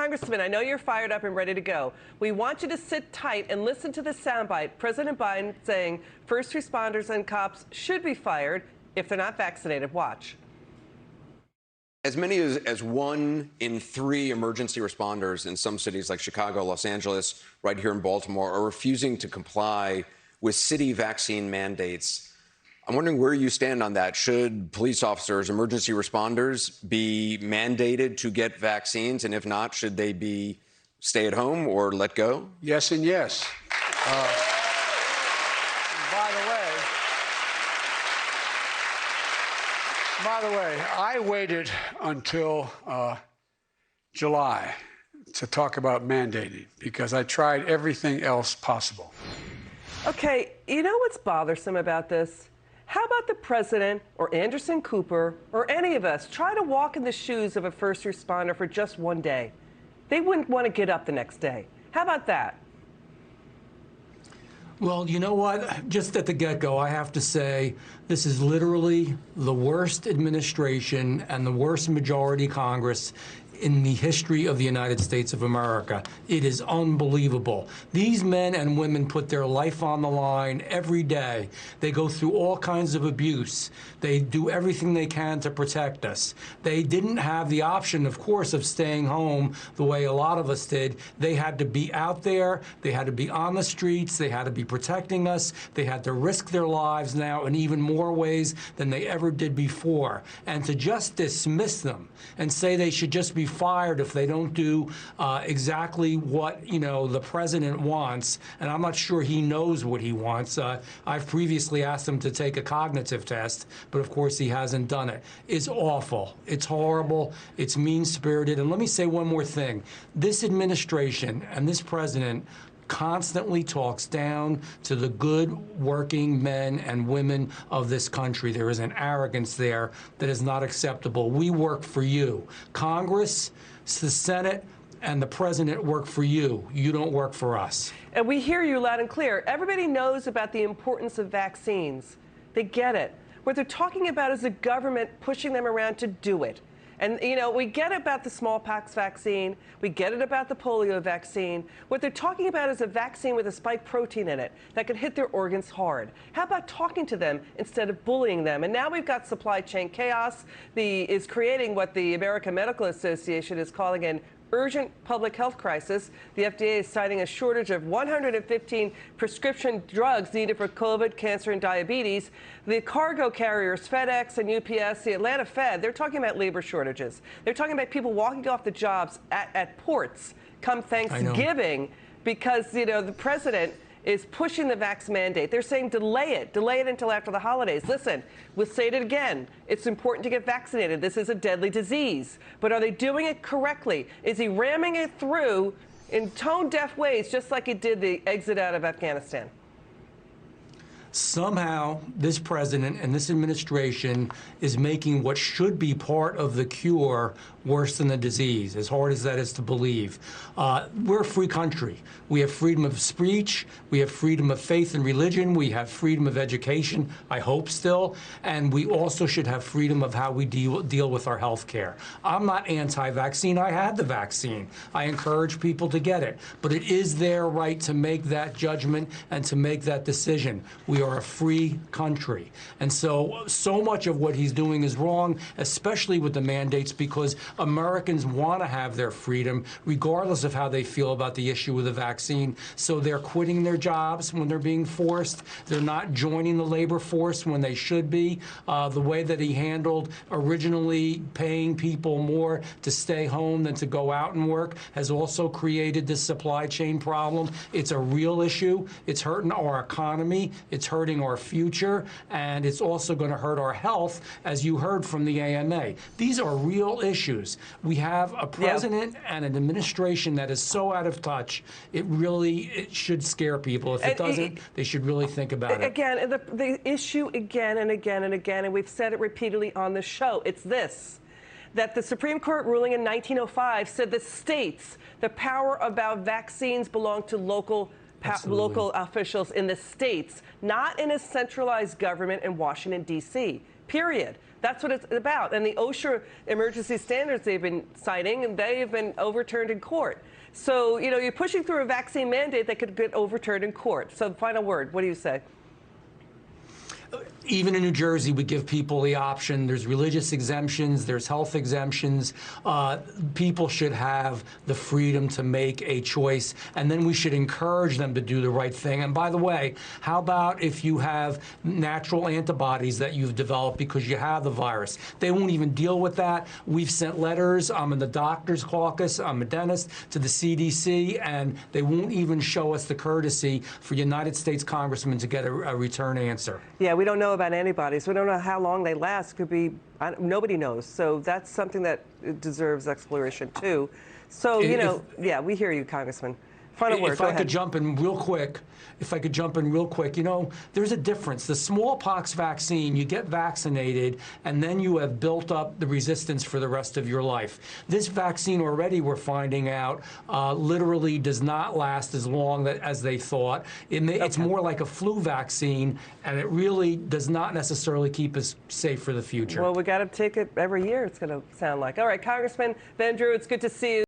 Congressman, I know you're fired up and ready to go. We want you to sit tight and listen to the soundbite. President Biden saying first responders and cops should be fired if they're not vaccinated. Watch. As many as 1 in 3 emergency responders in some cities like Chicago, Los Angeles, right here in Baltimore, are refusing to comply with city vaccine mandates. I'm wondering where you stand on that. Should police officers, emergency responders, be mandated to get vaccines? And if not, should they be stay at home or let go? Yes and yes. By the way, I waited until July to talk about mandating because I tried everything else possible. Okay, you know what's bothersome about this? How about the president or Anderson Cooper or any of us try to walk in the shoes of a first responder for just one day? They wouldn't want to get up the next day. How about that? Well, you know what? Just at the get-go, I have to say this is literally the worst administration and the worst majority Congress in the history of the United States of America. It is unbelievable. These men and women put their life on the line every day. They go through all kinds of abuse. They do everything they can to protect us. They didn't have the option, of course, of staying home the way a lot of us did. They had to be out there. They had to be on the streets. They had to be protecting us. They had to risk their lives now in even more ways than they ever did before. And to just dismiss them and say they should just be fired if they don't do exactly what, the president wants, and I'm not sure he knows what he wants. I've previously asked him to take a cognitive test, but of course he hasn't done it. It's awful. It's horrible. It's mean-spirited. And let me say one more thing. This administration and this president constantly talks down to the good working men and women of this country. There is an arrogance there that is not acceptable. We work for you. Congress, the Senate, and the president work for you. You don't work for us. And we hear you loud and clear. Everybody knows about the importance of vaccines. They get it. What they're talking about is the government pushing them around to do it. And, we get about the smallpox vaccine. We get it about the polio vaccine. What they're talking about is a vaccine with a spike protein in it that could hit their organs hard. How about talking to them instead of bullying them? And now we've got supply chain chaos is creating what the American Medical Association is calling an urgent public health crisis. The FDA is citing a shortage of 115 prescription drugs needed for COVID, cancer, and diabetes. The cargo carriers, FedEx and UPS, the Atlanta Fed, they're talking about labor shortages. They're talking about people walking off the jobs at ports come Thanksgiving because, the president is pushing the vax mandate. They're saying delay it until after the holidays. Listen, we'll say it again. It's important to get vaccinated. This is a deadly disease. But are they doing it correctly? Is he ramming it through in tone-deaf ways, just like he did the exit out of Afghanistan? Somehow, this president and this administration is making what should be part of the cure worse than the disease, as hard as that is to believe. We're a free country. We have freedom of speech. We have freedom of faith and religion. We have freedom of education, I hope still. And we also should have freedom of how we deal with our health care. I'm not anti-vaccine. I had the vaccine. I encourage people to get it. But it is their right to make that judgment and to make that decision. We are a free country. And so much of what he's doing is wrong, especially with the mandates, because Americans want to have their freedom, regardless of how they feel about the issue with the vaccine. So they're quitting their jobs when they're being forced. They're not joining the labor force when they should be. The way that he handled originally paying people more to stay home than to go out and work has also created this supply chain problem. It's a real issue. It's hurting our economy. It's hurting our future. And it's also going to hurt our health, as you heard from the AMA. These are real issues. We have a president and an administration that is so out of touch, it should scare people. If it doesn't, they should really think about it. Again, the issue again and again and again, and we've said it repeatedly on the show, it's this, that the Supreme Court ruling in 1905 said the states, the power about vaccines belonged to local officials in the states, not in a centralized government in Washington, D.C., period. That's what it's about. And the OSHA emergency standards they've been citing, and they've been overturned in court. So, you know, you're pushing through a vaccine mandate that could get overturned in court. So, final word, what do you say? Even in New Jersey, we give people the option. There's religious exemptions, there's health exemptions. People should have the freedom to make a choice, and then we should encourage them to do the right thing. And by the way, how about if you have natural antibodies that you've developed because you have the virus? They won't even deal with that. We've sent letters. I'm in the doctor's caucus. I'm a dentist, to the CDC, and they won't even show us the courtesy for United States congressmen to get a return answer. Yeah, we don't know about antibodies. We don't know how long they last. Could be, nobody knows. So that's something that deserves exploration too. So, you know, yeah, we hear you, Congressman. Final word. If I could jump in real quick, you know, there's a difference. The smallpox vaccine, you get vaccinated, and then you have built up the resistance for the rest of your life. This vaccine already, we're finding out, literally does not last as long as they thought. It's more like a flu vaccine, and it really does not necessarily keep us safe for the future. Well, we got to take it every year, it's going to sound like. All right, Congressman Van Drew, it's good to see you.